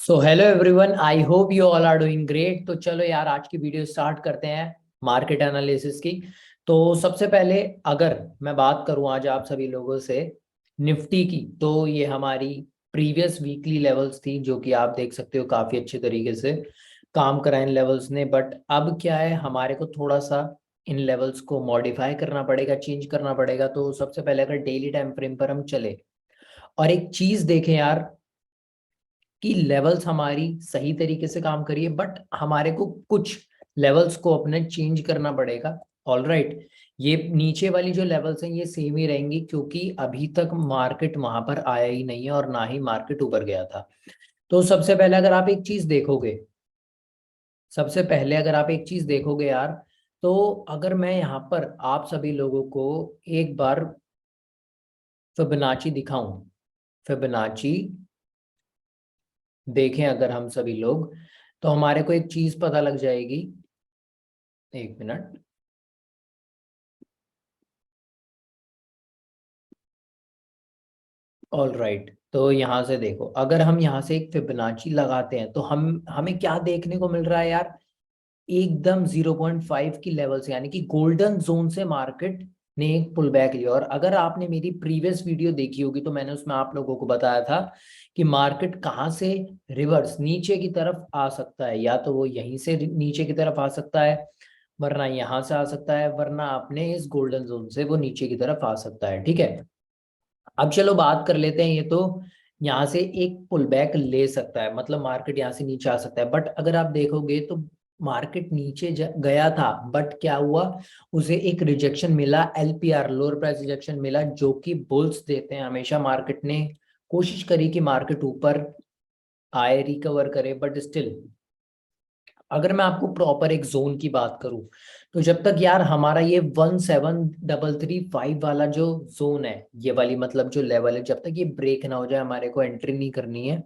So hello everyone, I hope you all are doing great. तो चलो यार, आज की वीडियो स्टार्ट करते हैं मार्केट एनालिसिस की। तो सबसे पहले अगर मैं बात करूं आज आप सभी लोगों से निफ्टी की, तो ये हमारी प्रीवियस वीकली लेवल्स थी जो कि आप देख सकते हो काफ़ी अच्छे तरीके से काम करा इन लेवल्स ने। बट अब क्या है, हमारे को थोड़ा सा इन लेवल्स को मॉडिफाई करना पड़ेगा, चेंज करना पड़ेगा। तो सबसे पहले अगर डेली टाइम फ्रेम पर हम चले और एक चीज़ देखें यार कि लेवल्स हमारी सही तरीके से काम करिए, बट हमारे को कुछ लेवल्स को अपने चेंज करना पड़ेगा। ऑल राइट, ये नीचे वाली जो लेवल्स हैं ये सेम ही रहेंगी क्योंकि अभी तक मार्केट वहां पर आया ही नहीं है और ना ही मार्केट ऊपर गया था। तो सबसे पहले अगर आप एक चीज देखोगे, सबसे पहले अगर आप एक चीज देखोगे यार, तो अगर मैं यहाँ पर आप सभी लोगों को एक बार फिबोनाची दिखाऊं, फिबोनाची देखें अगर हम सभी लोग, तो हमारे को एक चीज पता लग जाएगी। एक मिनट। ऑल राइट, तो यहाँ से देखो, अगर हम यहाँ से एक फिबोनाची लगाते हैं तो हम हमें क्या देखने को मिल रहा है यार, एकदम 0.5 की लेवल से, यानी कि गोल्डन जोन से मार्केट ने एक पुल बैक लिया। और अगर आपने मेरी प्रीवियस वीडियो देखी होगी तो मैंने उसमें आप लोगों को बताया था कि मार्केट कहाँ से रिवर्स नीचे की तरफ आ सकता है। या तो वो यहीं से नीचे की तरफ आ सकता है, वरना यहाँ से आ सकता है, वरना अपने इस गोल्डन जोन से वो नीचे की तरफ आ सकता है। ठीक है, अब चलो बात कर लेते हैं। ये तो यहाँ से एक पुल बैक ले सकता है, मतलब मार्केट यहाँ से नीचे आ सकता है। बट अगर आप देखोगे तो मार्केट नीचे गया था, बट क्या हुआ, उसे एक रिजेक्शन मिला, एलपीआर लोअर प्राइस रिजेक्शन मिला, जो कि बुल्स देते हैं हमेशा। मार्केट ने कोशिश करी कि मार्केट ऊपर आए, रिकवर करे, बट स्टिल अगर मैं आपको प्रॉपर एक जोन की बात करूं, तो जब तक यार हमारा ये 17,335 वाला जो जोन है, ये वाली मतलब जो लेवल है, जब तक ये ब्रेक ना हो जाए हमारे को एंट्री नहीं करनी है।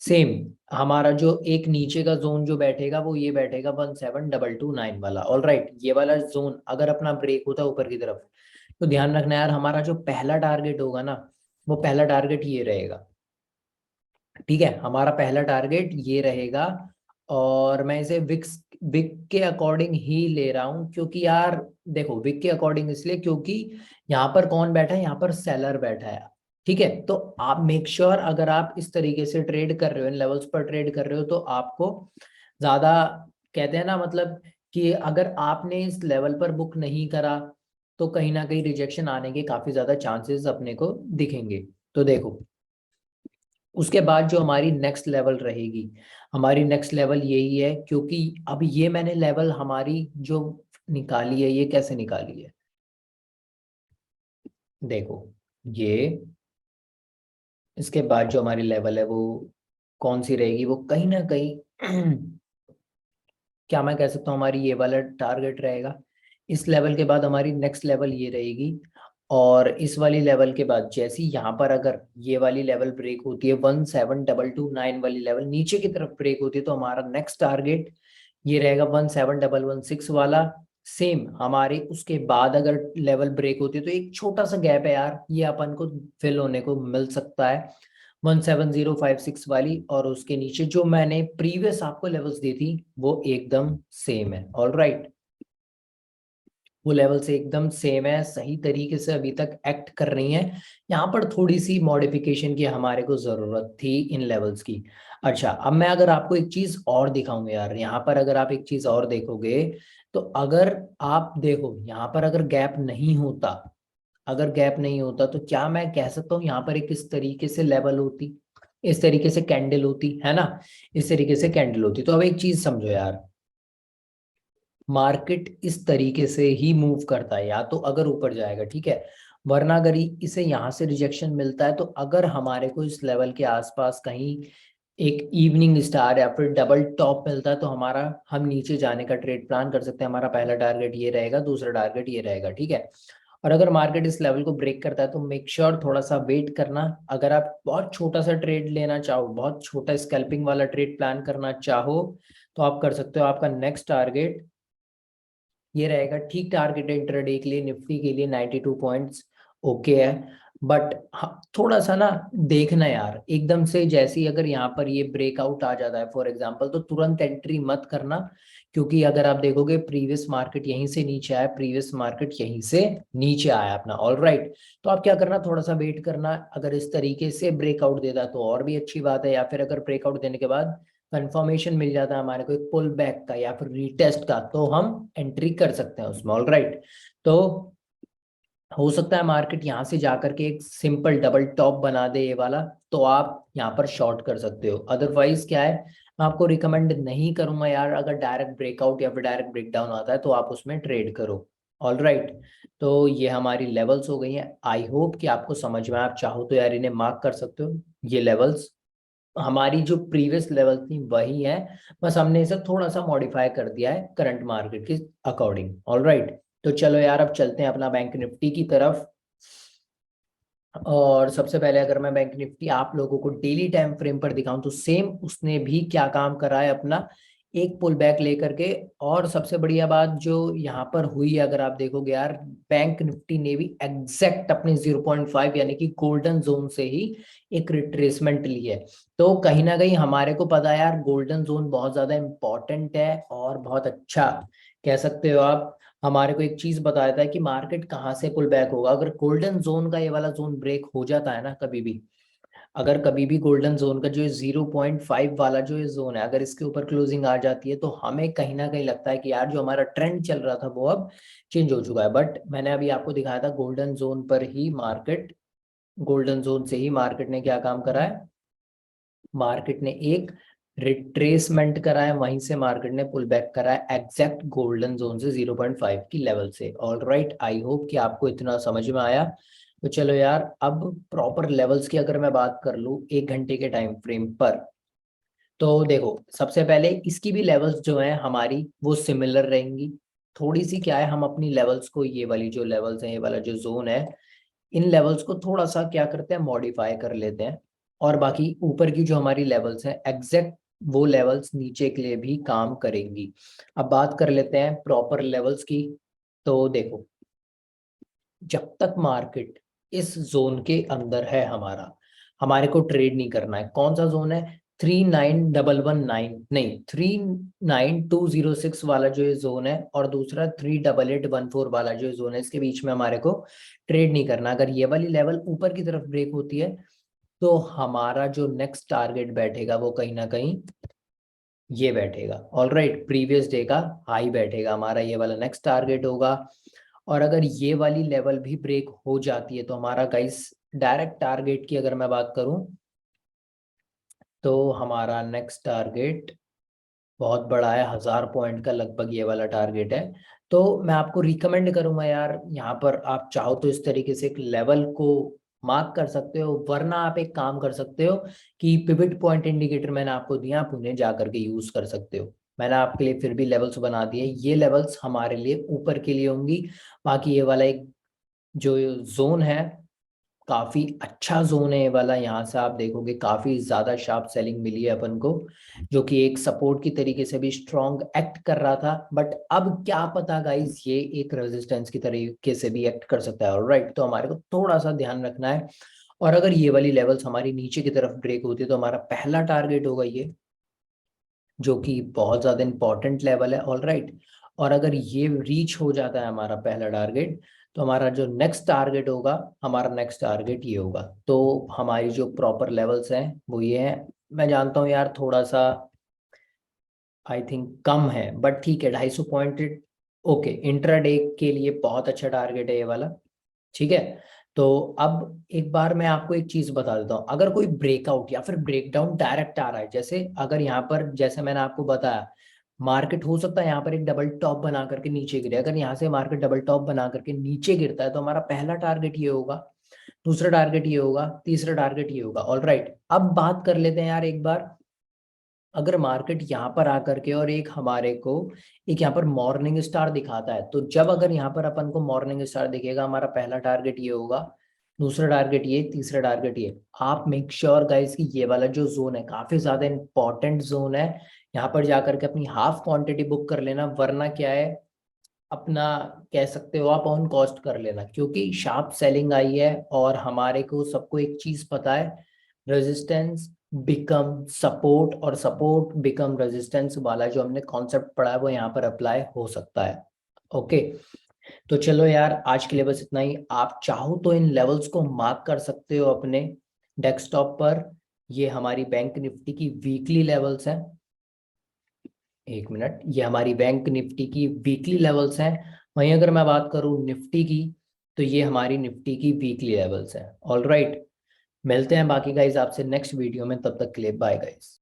सेम हमारा जो एक नीचे का जोन जो बैठेगा वो ये बैठेगा 17,229 वाला। ऑल राइट, ये वाला जोन अगर अपना ब्रेक होता है ऊपर की तरफ, तो ध्यान रखना यार, हमारा जो पहला टारगेट होगा ना, वो पहला टारगेट ये रहेगा। ठीक है, हमारा पहला टारगेट ये रहेगा। और मैं इसे विक्स विक के अकॉर्डिंग ही ले रहा हूँ, क्योंकि यार देखो, विक के अकॉर्डिंग इसलिए क्योंकि यहाँ पर कौन बैठा है, यहाँ पर सेलर बैठा है। ठीक है, तो आप मेक श्योर अगर आप इस तरीके से ट्रेड कर रहे हो, इन लेवल्स पर ट्रेड कर रहे हो, तो आपको ज्यादा, कहते हैं ना मतलब, कि अगर आपने इस लेवल पर बुक नहीं करा तो कहीं ना कहीं रिजेक्शन आने के काफी ज्यादा चांसेस अपने को दिखेंगे। तो देखो, उसके बाद जो हमारी नेक्स्ट लेवल रहेगी, हमारी नेक्स्ट लेवल यही है, क्योंकि अब ये मैंने लेवल हमारी जो निकाली है, ये कैसे निकाली है, देखो ये, इसके बाद जो हमारी लेवल है वो कौन सी रहेगी, वो कहीं ना कहीं क्या मैं कह सकता हूँ, हमारी ये वाला टारगेट रहेगा। इस लेवल के बाद हमारी नेक्स्ट लेवल ये रहेगी। और इस वाली लेवल के बाद जैसी यहाँ पर अगर ये वाली लेवल ब्रेक होती है, 17,229 वाली लेवल नीचे की तरफ ब्रेक होती है, तो हमारा नेक्स्ट टारगेट ये रहेगा 17,116 वाला। सेम हमारे उसके बाद अगर लेवल ब्रेक होती है, तो एक छोटा सा गैप है यार, ये अपन को फिल होने को मिल सकता है 17,056 वाली। और उसके नीचे जो मैंने प्रीवियस आपको लेवल्स दी थी वो एकदम सेम है। ऑल राइट, वो लेवल से एकदम सेम है, सही तरीके से अभी तक एक्ट कर रही हैं। यहाँ पर थोड़ी सी मॉडिफिकेशन की हमारे को जरूरत थी इन लेवल्स की। अच्छा, अब मैं अगर आपको एक चीज और दिखाऊंगा यार, यहाँ पर अगर आप एक चीज और देखोगे, तो अगर आप देखो यहाँ पर अगर गैप नहीं होता, अगर गैप नहीं होता, तो क्या मैं कह सकता हूँ यहाँ पर एक इस तरीके से लेवल होती, इस तरीके से कैंडल होती है ना, इस तरीके से कैंडल होती। तो अब एक चीज समझो यार, मार्केट इस तरीके से ही मूव करता है, या तो अगर ऊपर जाएगा, ठीक है, वरना अगर इसे यहाँ से रिजेक्शन मिलता है, तो अगर हमारे को इस लेवल के आसपास कहीं एक इवनिंग स्टार या फिर डबल टॉप मिलता है, तो हमारा हम नीचे जाने का ट्रेड प्लान कर सकते हैं। हमारा पहला टारगेट ये रहेगा, दूसरा टारगेट ये रहेगा। ठीक है, और अगर मार्केट इस लेवल को ब्रेक करता है तो मेक श्योर थोड़ा सा वेट करना। अगर आप बहुत छोटा सा ट्रेड लेना चाहो, बहुत छोटा स्कैल्पिंग वाला ट्रेड प्लान करना चाहो, तो आप कर सकते हो। आपका नेक्स्ट टारगेट ये रहेगा, ठीक टारगेट है इंट्राडे के लिए, निफ्टी के लिए 92 पॉइंट्स ओके है। बट थोड़ा सा ना देखना यार, एकदम से जैसे ही अगर यहाँ पर ये ब्रेकआउट आ जाता है फॉर एग्जांपल, तो तुरंत एंट्री मत करना। क्योंकि अगर आप देखोगे प्रीवियस मार्केट यहीं से नीचे आया, प्रीवियस मार्केट यहीं से नीचे आया अपना, ऑल राइट। तो आप क्या करना, थोड़ा सा वेट करना, अगर इस तरीके से ब्रेकआउट देता तो और भी अच्छी बात है, या फिर अगर ब्रेकआउट देने के बाद कंफर्मेशन मिल जाता है हमारे को एक पुल बैक का या फिर रीटेस्ट का, तो हम एंट्री कर सकते हैं उसमें, ऑल राइट। तो हो सकता है मार्केट यहाँ से जाकर के एक सिंपल डबल टॉप बना दे ये वाला, तो आप यहाँ पर शॉर्ट कर सकते हो। अदरवाइज क्या है, मैं आपको रिकमेंड नहीं करूंगा यार, अगर डायरेक्ट ब्रेकआउट या फिर डायरेक्ट ब्रेकडाउन आता है तो आप उसमें ट्रेड करो, ऑल राइट। तो ये हमारी लेवल्स हो गई हैं, आई होप कि आपको समझ में, आप चाहो तो यार इन्हें मार्क कर सकते हो। ये लेवल्स हमारी जो प्रीवियस लेवल थी वही है, बस हमने इसे थोड़ा सा मॉडिफाई कर दिया है करंट मार्केट के अकॉर्डिंग, ऑल राइट। तो चलो यार अब चलते हैं अपना बैंक निफ्टी की तरफ। और सबसे पहले अगर मैं बैंक निफ्टी आप लोगों को डेली टाइम फ्रेम पर दिखाऊं, तो सेम उसने भी क्या काम करा है अपना, एक पुल बैक लेकर के। और सबसे बढ़िया बात जो यहाँ पर हुई है, अगर आप देखोगे यार, बैंक निफ्टी ने भी एग्जैक्ट अपने 0.5 यानी कि गोल्डन जोन से ही एक रिट्रेसमेंट ली है। तो कहीं ना कहीं हमारे को पता है यार, गोल्डन जोन बहुत ज्यादा इंपॉर्टेंट है और बहुत अच्छा कह सकते हो आप, हमारे को एक चीज बताया था कि मार्केट कहाँ से पुल बैक होगा। अगर गोल्डन जोन का ये वाला जोन ब्रेक हो जाता है ना कभी भी, अगर कभी भी गोल्डन जोन का जो 0.5 वाला जो ये जोन है, अगर इसके ऊपर क्लोजिंग आ जाती है, तो हमें कहीं ना कहीं लगता है कि यार जो हमारा ट्रेंड चल रहा था वो अब चेंज हो चुका है। बट मैंने अभी आपको दिखाया था गोल्डन जोन पर ही मार्केट, गोल्डन जोन से ही मार्केट ने क्या काम करा है, मार्केट ने एक रिट्रेसमेंट करा है, वहीं से मार्केट ने पुल बैक करा है एग्जैक्ट गोल्डन जोन से 0.5 की लेवल से, ऑल राइट। आई होप कि आपको इतना समझ में आया। तो चलो यार अब प्रॉपर लेवल्स की अगर मैं बात कर लूँ 1 घंटे के टाइम फ्रेम पर, तो देखो सबसे पहले इसकी भी लेवल्स जो है हमारी वो सिमिलर रहेंगी। थोड़ी सी क्या है, हम अपनी लेवल्स को, ये वाली जो लेवल्स हैं, ये वाला जो जोन है, इन लेवल्स को थोड़ा सा क्या करते हैं, मॉडिफाई कर लेते हैं। और बाकी ऊपर की जो हमारी लेवल्स हैं एग्जैक्ट वो लेवल्स नीचे के लिए भी काम करेंगी। अब बात कर लेते हैं प्रॉपर लेवल्स की। तो देखो, जब तक मार्केट इस जोन के अंदर है हमारा, हमारे को ट्रेड नहीं करना है। कौन सा जोन है, 39119 नहीं, 39206 वाला जो ये जोन है, और दूसरा 38814 वाला जो जोन है, इसके बीच में हमारे को ट्रेड नहीं करना। अगर ये वाली लेवल ऊपर की तरफ ब्रेक होती है, तो हमारा जो नेक्स्ट टारगेट बैठेगा वो कहीं ना कहीं ये बैठेगा, ऑल राइट, प्रीवियस डे का हाई बैठेगा हमारा, ये वाला नेक्स्ट टारगेट होगा। और अगर ये वाली लेवल भी ब्रेक हो जाती है, तो हमारा गाइस डायरेक्ट टारगेट की अगर मैं बात करूं, तो हमारा नेक्स्ट टारगेट बहुत बड़ा है, 1000 पॉइंट का लगभग ये वाला टारगेट है। तो मैं आपको रिकमेंड करूंगा यार, यहाँ पर आप चाहो तो इस तरीके से एक लेवल को मार्क कर सकते हो, वरना आप एक काम कर सकते हो कि पिवट पॉइंट इंडिकेटर मैंने आपको दिया, आप उन्हें जा करके यूज कर सकते हो। मैंने आपके लिए फिर भी लेवल्स बना दिए, ये लेवल्स हमारे लिए ऊपर के लिए होंगी। बाकी ये वाला एक जो जोन है, काफी अच्छा जोन है ये वाला, यहाँ से आप देखोगे काफी ज्यादा शार्प सेलिंग मिली है अपन को, जो कि एक सपोर्ट की तरीके से भी स्ट्रॉन्ग एक्ट कर रहा था। बट अब क्या पता गाइस, ये एक रेजिस्टेंस की तरीके से भी एक्ट कर सकता है, ऑलराइट। तो हमारे को थोड़ा सा ध्यान रखना है। और अगर ये वाली लेवल्स हमारी नीचे की तरफ ब्रेक होती है, तो हमारा पहला टारगेट होगा ये, जो कि बहुत ज्यादा इंपॉर्टेंट लेवल है, ऑल राइट। और अगर ये रीच हो जाता है हमारा पहला टारगेट, तो हमारा जो नेक्स्ट टारगेट होगा, हमारा नेक्स्ट टारगेट ये होगा। तो हमारी जो प्रॉपर लेवल्स हैं वो ये हैं। मैं जानता हूँ यार थोड़ा सा आई थिंक कम है, बट ठीक है, 250 पॉइंट, ओके, इंट्राडे के लिए बहुत अच्छा टारगेट है ये वाला, ठीक है। तो अब एक बार मैं आपको एक चीज बता देता हूँ, अगर कोई ब्रेकआउट या फिर ब्रेकडाउन डायरेक्ट आ रहा है, जैसे अगर यहाँ पर, जैसे मैंने आपको बताया, मार्केट हो सकता है यहाँ पर एक डबल टॉप बना करके नीचे गिरे, अगर यहाँ से मार्केट डबल टॉप बना करके नीचे गिरता है, तो हमारा पहला टारगेट ये होगा, दूसरा टारगेट ये होगा, तीसरा टारगेट ये होगा, ऑल राइट। अब बात कर लेते हैं यार एक बार, अगर मार्केट यहाँ पर आकर के और एक हमारे को एक यहाँ पर मॉर्निंग स्टार दिखाता है, तो जब अगर यहाँ पर अपन को मॉर्निंग स्टार दिखेगा, हमारा पहला टारगेट ये होगा, दूसरा टारगेट ये, तीसरा टारगेट ये। आप मेक श्योर गाइस कि ये वाला जो जोन है काफी ज्यादा इंपॉर्टेंट जोन है, यहाँ पर जाकर के अपनी हाफ क्वांटिटी बुक कर लेना, वरना क्या है, अपना कह सकते हो आप ऑन कॉस्ट कर लेना, क्योंकि शार्प सेलिंग आई है और हमारे को सबको एक चीज पता है, रेजिस्टेंस बिकम सपोर्ट और सपोर्ट बिकम रेजिस्टेंस वाला जो हमने कॉन्सेप्ट पढ़ा है वो यहाँ पर अप्लाई हो सकता है। ओके, तो चलो यार आज के लिए बस इतना ही। आप चाहो तो इन लेवल्स को मार्क कर सकते हो अपने डेस्कटॉप पर। ये हमारी बैंक निफ्टी की वीकली लेवल्स हैं। एक मिनट, ये हमारी बैंक निफ्टी की वीकली लेवल्स हैं। वहीं अगर मैं बात करूं निफ्टी की, तो ये हमारी निफ्टी की वीकली लेवल्स हैं। ऑल राइट, मिलते हैं बाकी गाइज आपसे नेक्स्ट वीडियो में, तब तक के लिए बाय गाइज।